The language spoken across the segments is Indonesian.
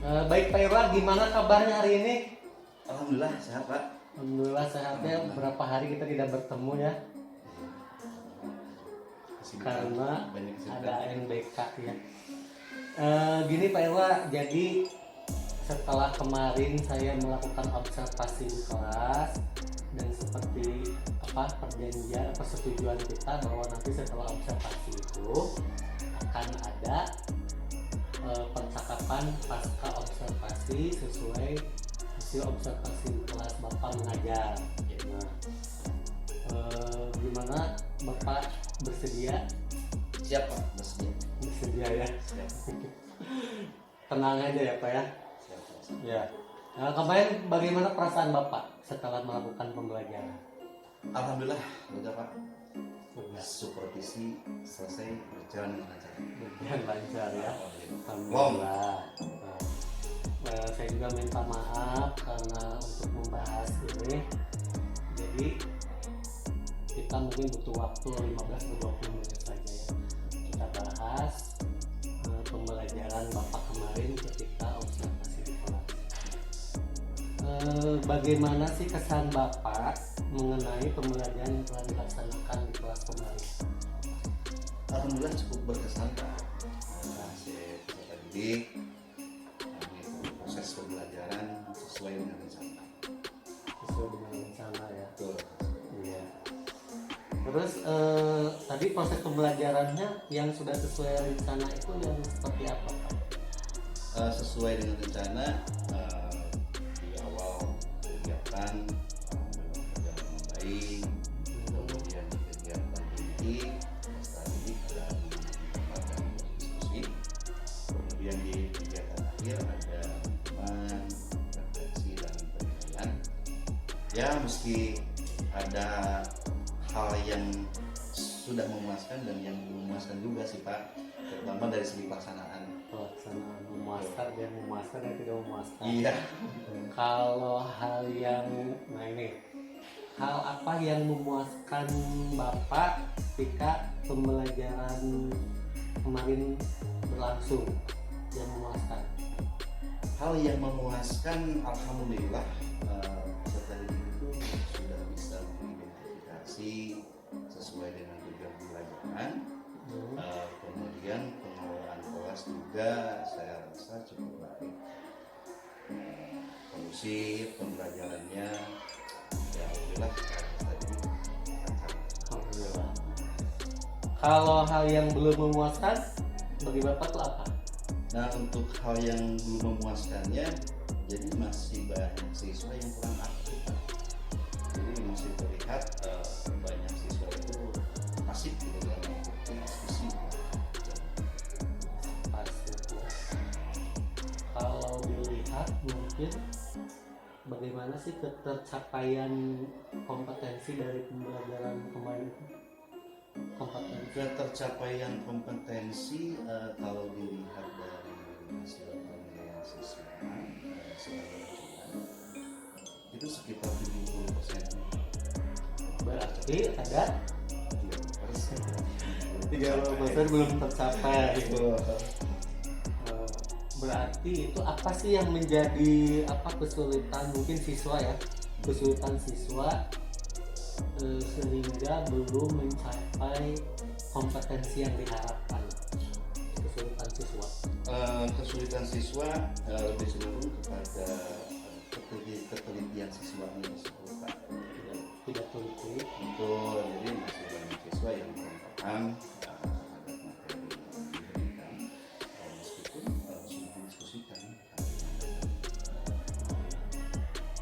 Baik Pak Irwa, gimana kabarnya hari ini? Alhamdulillah sehat Pak. Alhamdulillah sehatnya. Berapa hari kita tidak bertemu ya? Karena ada ANBK ya. Gini Pak Irwa, jadi setelah kemarin saya melakukan observasi di kelas dan seperti perjanjian persetujuan kita bahwa nanti setelah observasi itu akan ada percakapan pasca observasi sesuai hasil observasi di kelas Bapak mengajar. Nah, gimana Bapak bersedia? Siap Pak, bersedia. Bersedia ya. Siap. Tenang aja ya Pak ya. Siap, Pak. Ya. Nah, kemarin bagaimana perasaan Bapak setelah melakukan pembelajaran? Alhamdulillah, udah Pak. Sudah. Supervisi selesai berjalan dengan lancar. Berjalan lancar ya. Wow. Alhamdulillah. Nah, saya juga minta maaf karena untuk membahas ini. Jadi kita mungkin butuh waktu 15-20 menit saja ya. Kita bahas pembelajaran Bapak kemarin ketika observasi di kelas. Bagaimana sih kesan Bapak mengenai pembelajaran yang telah dilaksanakan di kelas kemarin? Alhamdulillah cukup berkesan Pak. Saya peserta didik, proses pembelajaran sesuai dengan rencana. Sesuai dengan rencana ya. Betul. Iya. Terus tadi proses pembelajarannya yang sudah sesuai rencana itu yang seperti apa Pak? Sesuai dengan rencana di awal kegiatan berjalan dengan baik. Kemudian di kegiatan inti tadi ada mendapatkan diskusi. Kemudian di kegiatan akhir ada teman, refleksi dan penilaian. Ya meski ada hal yang sudah memuaskan dan yang belum memuaskan juga sih Pak, terutama dari segi pelaksanaan. Pelaksanaan memuaskan dan tidak memuaskan. Iya. Kalau hal yang hal apa yang memuaskan Bapak ketika pembelajaran kemarin berlangsung yang memuaskan? Hal yang memuaskan, alhamdulillah peserta didik itu sudah bisa mengidentifikasi sesuai dengan tujuan pembelajaran. Kemudian pengelolaan kelas juga saya rasa cukup baik. Kondusif pembelajarannya, ya alhamdulillah tadi lancar. Alhamdulillah. Kalau hal yang belum memuaskan bagi Bapak itu apa? Nah untuk hal yang belum memuaskannya, jadi masih banyak siswa yang kurang aktif. Jadi masih terlihat banyak siswa itu pasif gitu dalam mengikuti diskusi. Pasif ya. Kalau dilihat mungkin bagaimana sih ketercapaian kompetensi dari pembelajaran kemarin? Ketercapaian kompetensi kalau dilihat dari hasil penilaian siswa itu sekitar 70%. Berarti ada 30% belum tercapai. Berarti itu apa sih yang menjadi kesulitan mungkin siswa ya, kesulitan siswa sehingga belum mencapai kompetensi yang diharapkan? Kesulitan siswa lebih cenderung kepada ketelitian siswanya tersebut Pak. Tidak teliti. Betul, jadi masih banyak siswa yang belum paham terhadap materi yang diberikan, meskipun sudah didiskusikan.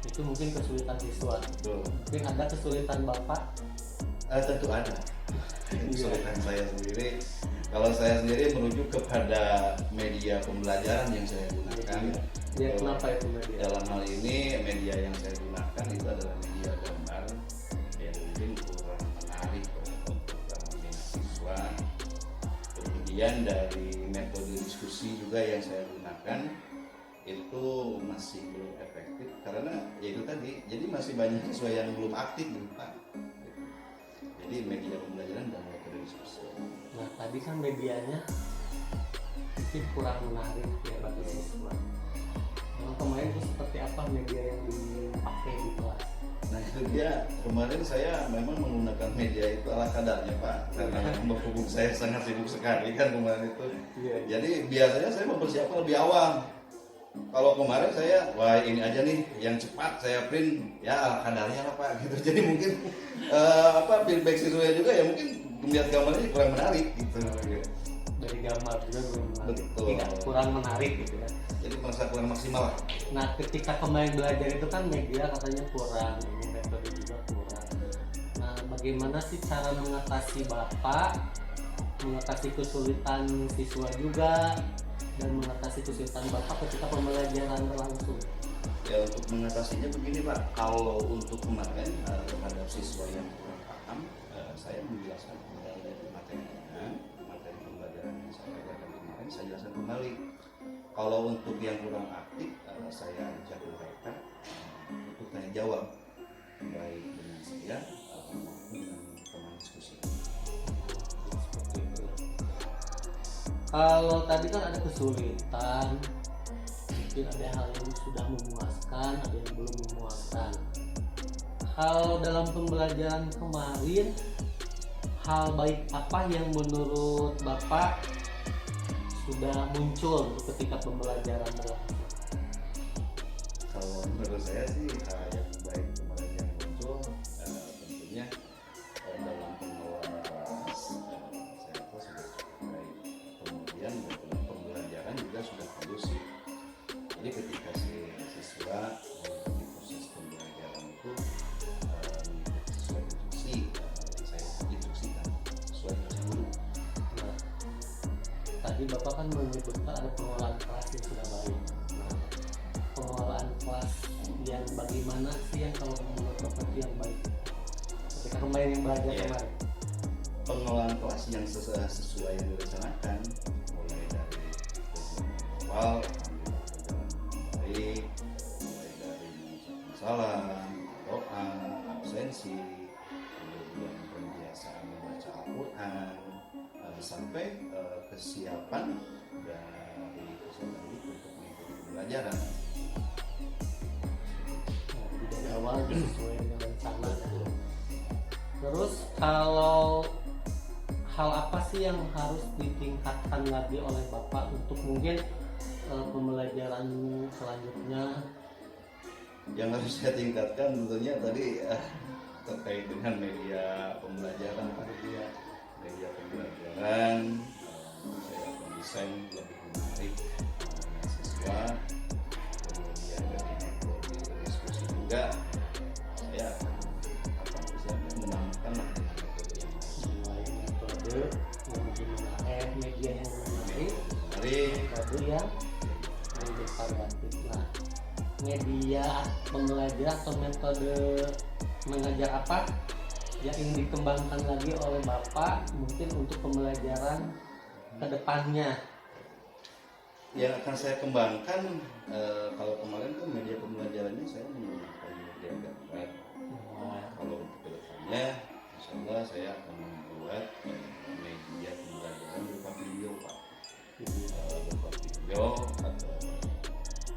Itu mungkin kesulitan siswa. Betul. Mungkin ada kesulitan Bapak? Tentu ada. Kesulitan saya sendiri. Kalau saya sendiri merujuk kepada media pembelajaran yang saya gunakan. Ya, kenapa itu media? Dalam hal ini media yang saya gunakan itu adalah media gambar yang mungkin kurang menarik untuk minat siswa. Kemudian dari metode diskusi juga yang saya gunakan itu masih belum efektif karena ya itu tadi, jadi masih banyak siswa yang belum aktif gitu Pak. Jadi media pembelajaran dan metode diskusi. Nah tadi kan medianya mungkin kurang menarik ya bagi siswa. Yang kemarin itu seperti apa media yang dipakai di kelas? Nah itu dia, kemarin saya memang menggunakan media itu ala kadarnya Pak, karena memang berhubung saya sangat sibuk sekali kan kemarin itu. Iya. Jadi biasanya saya mempersiapkan lebih awal. Kalau kemarin saya, wah ini aja nih yang cepat saya print, ya ala kadarnya lah Pak gitu. Jadi mungkin feedback siswa juga ya mungkin melihat gambarnya kurang menarik gitu. Dari gambar juga belum menarik. Betul. Tidak, kurang menarik gitu kan. Jadi merasa kurang maksimal lah. Nah ketika kemarin belajar itu kan media katanya kurang, ini metode juga kurang. Nah bagaimana sih cara mengatasi Bapak, mengatasi kesulitan siswa juga, dan mengatasi kesulitan Bapak ketika pembelajaran berlangsung? Ya untuk mengatasinya begini Pak, kalau untuk kemarin terhadap siswa yang kurang paham, saya menjelaskan kembali materinya, materi pembelajaran yang saya ajarkan kemarin saya jelaskan kembali. Kalau untuk yang kurang aktif, saya ajak mereka untuk tanya jawab, baik dengan saya maupun dengan teman diskusi. Seperti itu. Kalau tadi kan ada kesulitan, mungkin ada hal yang sudah memuaskan, ada yang belum memuaskan. Kalau dalam pembelajaran kemarin, hal baik apa yang menurut Bapak sudah muncul ketika pembelajaran berlangsung? Kalau menurut saya sih hal yang baik kemarin yang muncul tentunya dalam pengelolaan kelas saya rasa sudah cukup baik. Kemudian dalam pembelajaran juga sudah kondusif. Jadi ketika si siswa di proses pembelajaran itu mengikuti sesuai instruksi yang saya instruksikan sesuai instruksi guru. Nah, tadi Bapak kan menyebutkan ada pengelolaan kelas yang sudah baik. Nah, pengelolaan kelas yang bagaimana sih yang kalau menurut Bapak itu yang baik? Ketika kemarin yang belajar Iya. kemarin. Pengelolaan kelas yang sesuai yang direncanakan mulai dari awal baik, mulai dari mengucapkan salam, doa, absensi, kemudian pembiasaan membaca Al-Quran, sampai kesiapan dari peserta didik untuk mengikuti pembelajaran. Nah, jadi dari awal sesuai dengan rencana. Terus kalau hal apa sih yang harus ditingkatkan lagi oleh Bapak untuk mungkin pembelajaran selanjutnya? Yang harus saya tingkatkan tentunya tadi terkait dengan media pembelajaran Pak. Media pembelajaran saya akan desain lebih menarik siswa, kemudian dari metode diskusi juga saya akan bisa menambahkan metode yang Mulai metode yang gimana, media yang menarik, menarik. metode yang bervariatif. Nah, media pembelajaran atau metode mengajar apa yang ingin dikembangkan lagi oleh Bapak mungkin untuk pembelajaran kedepannya? Yang akan saya kembangkan kalau kemarin kan media pembelajarannya saya menggunakan media gambar. Kalau untuk kedepannya, insya Allah saya akan membuat media pembelajaran berupa video Pak. Berupa video atau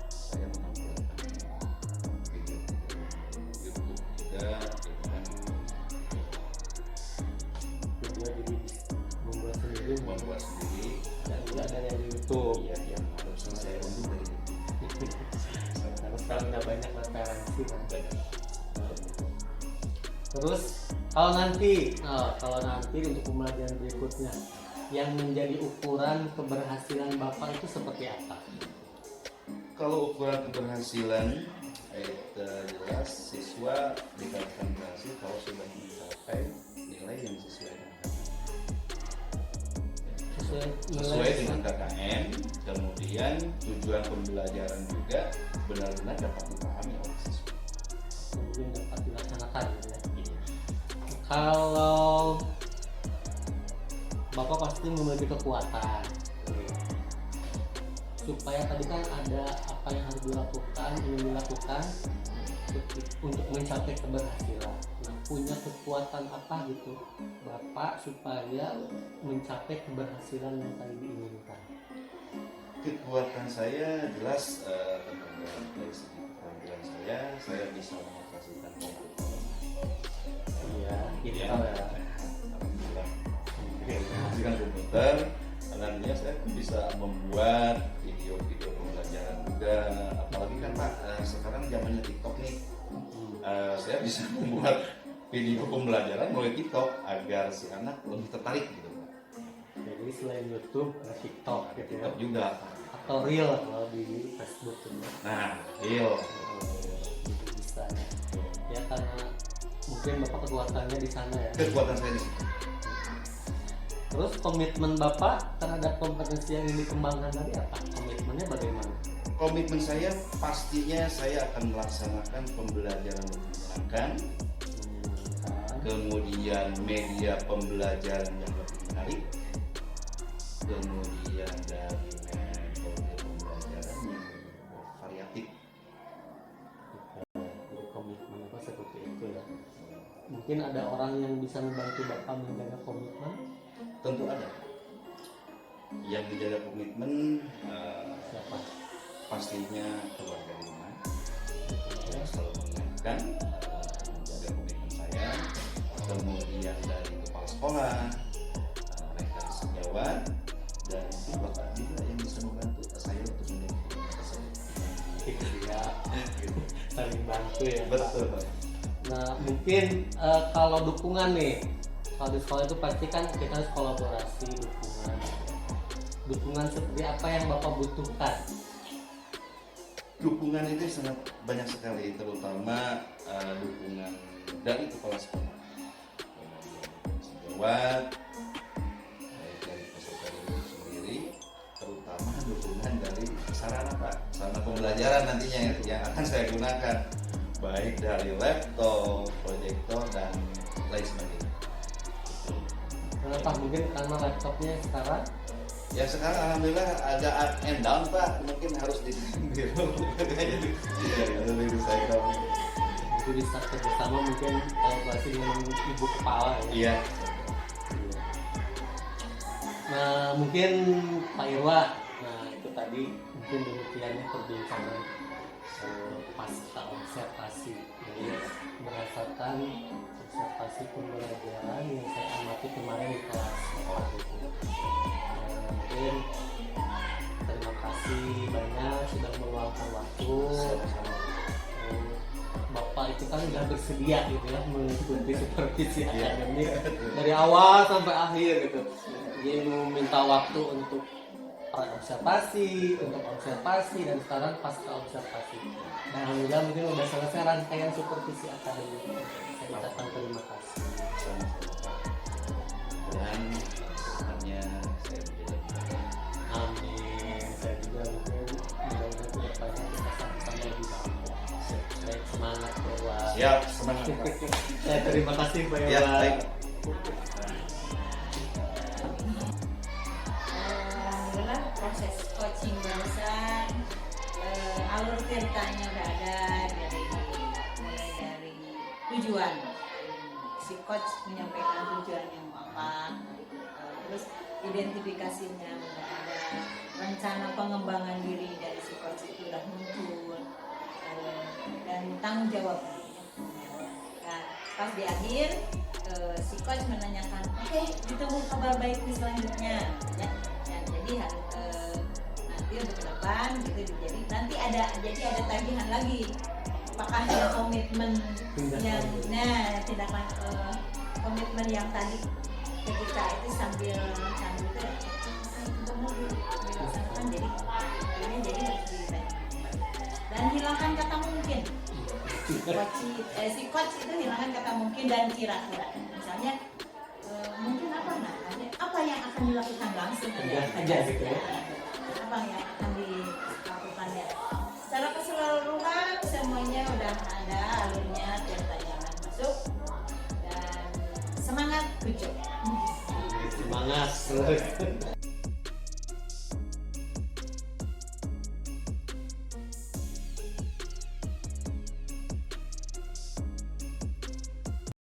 saya menampilkan video YouTube juga gitu kan. Juga jadi membuat sendiri Membuat sendiri dan juga ada dari YouTube. ya yang harus saya unduh dari YouTube. Karena sekarang udah banyak referensi kan. Terus kalau nanti untuk pembelajaran berikutnya yang menjadi ukuran keberhasilan Bapak itu seperti apa? Kalau ukuran keberhasilan jelas siswa dikatakan berhasil kalau sudah mencapai nilai yang sesuai dengan sesuai dengan KKM, kemudian tujuan pembelajaran juga benar-benar dapat dipahami oleh siswa. Kemudian dapat dilaksanakan gitu ya. Kalau Bapak pasti memiliki kekuatan supaya tadi kan ada apa yang harus ingin dilakukan untuk mencapai keberhasilan. Nah, punya kekuatan apa gitu Bapak supaya mencapai keberhasilan yang tadi diinginkan? Kekuatan saya jelas dari segi keterampilan saya bisa mengoperasikan komputer. Iya, gitu Ya, ya. alhamdulillah mengoperasikan komputer. Nantinya saya bisa membuat video-video pembelajaran juga. Apalagi kan Pak, sekarang zamannya TikTok nih. Saya bisa membuat video pembelajaran melalui TikTok agar si anak lebih tertarik gitu. Jadi selain YouTube, ada TikTok gitu ya. TikTok juga. Atau Reel kalau di Facebook gitu. Nah, real. Gitu bisa ya. Ya karena mungkin Bapak kekuatannya di sana ya. Kekuatan saya di situ. Terus komitmen Bapak terhadap kompetensi yang ingin dikembangkan tadi apa? Komitmennya bagaimana? Komitmen saya pastinya saya akan melaksanakan pembelajaran lebih menyenangkan, kemudian media pembelajaran yang lebih menarik, kemudian dari metode pembelajaran yang variatif. Jadi komitmen apa seperti itu ya. Mungkin ada orang yang bisa membantu Bapak menjaga komitmen. Tentu ada yang menjaga komitmen, Siapa? pastinya keluarga di rumah. Saya selalu mengingatkan menjaga komitmen saya. Kemudian dari kepala sekolah, rekan sejawat, dan mungkin bapak juga yang bisa membantu saya untuk menjaga komitmen tersebut. Ya, saling bantu ya. Betul, Pak. Nah mungkin kalau dukungan nih, kalau di sekolah itu pasti kan kita harus kolaborasi, dukungan seperti apa yang Bapak butuhkan? Dukungan itu sangat banyak sekali, terutama dukungan dari kepala sekolah, kemudian sejawat, baik dari peserta didik sendiri, terutama dukungan dari sarana Pak, sarana pembelajaran nantinya yang akan saya gunakan, baik dari laptop, proyektor dan lain sebagainya. Kenapa? Mungkin karena laptopnya sekarang Ya sekarang alhamdulillah agak up and down Pak, mungkin harus diambil. Jadi lebih saya tahu. itu bisa kerjasama mungkin kolaborasi dengan ibu kepala ya. Iya. Nah mungkin Pak Irwa, nah itu tadi mungkin demikiannya perbincangan pasca observasi, jadi berdasarkan observasi pembelajaran yang saya amati kemarin di kelas 4 itu. Mungkin terima kasih banyak sudah meluangkan waktu. Bapak itu kan sudah bersedia gitu ya mengikuti supervisi akademik dari awal sampai akhir gitu. Dia meminta waktu untuk observasi, dan sekarang pasca observasi. Nah, alhamdulillah mungkin sudah selesai rangkaian supervisi akademik. Saya ucapkan terima kasih. Dan hanya saya menjadi Amin. Saya juga mungkin mudah-mudahan kedepannya kita sama-sama lebih baik. Baik, semangat Pak. siap semangat. Saya terima kasih Pak Ya, Irwa. baik. Alhamdulillah proses coaching barusan alur ceritanya udah ada mulai dari tujuan si coach menyampaikan tujuannya mau apa, terus identifikasinya udah ada, rencana pengembangan diri dari si coach itu udah muncul, dan tanggung jawab. Nah, pas di akhir si coach menanyakan, oke, ditunggu kabar baik di selanjutnya ya. Nah, jadi nanti untuk ke depan gitu, jadi nanti ada tagihan lagi, apakah yang komitmen yang tindakan komitmen yang tadi ketika itu sambil itu untuk dilaksanakan, jadi ini jadi harus ditanya. Dan hilangkan kata mungkin. Si coach itu hilangkan kata mungkin dan kira-kira. Misalnya mungkin apa yang akan dilakukan langsung aja gitu ya. Apa yang akan dilakukan ya. Secara keseluruhan semuanya udah ada alurnya, tiap tayangan masuk, dan semangat, good job. Semangat terus.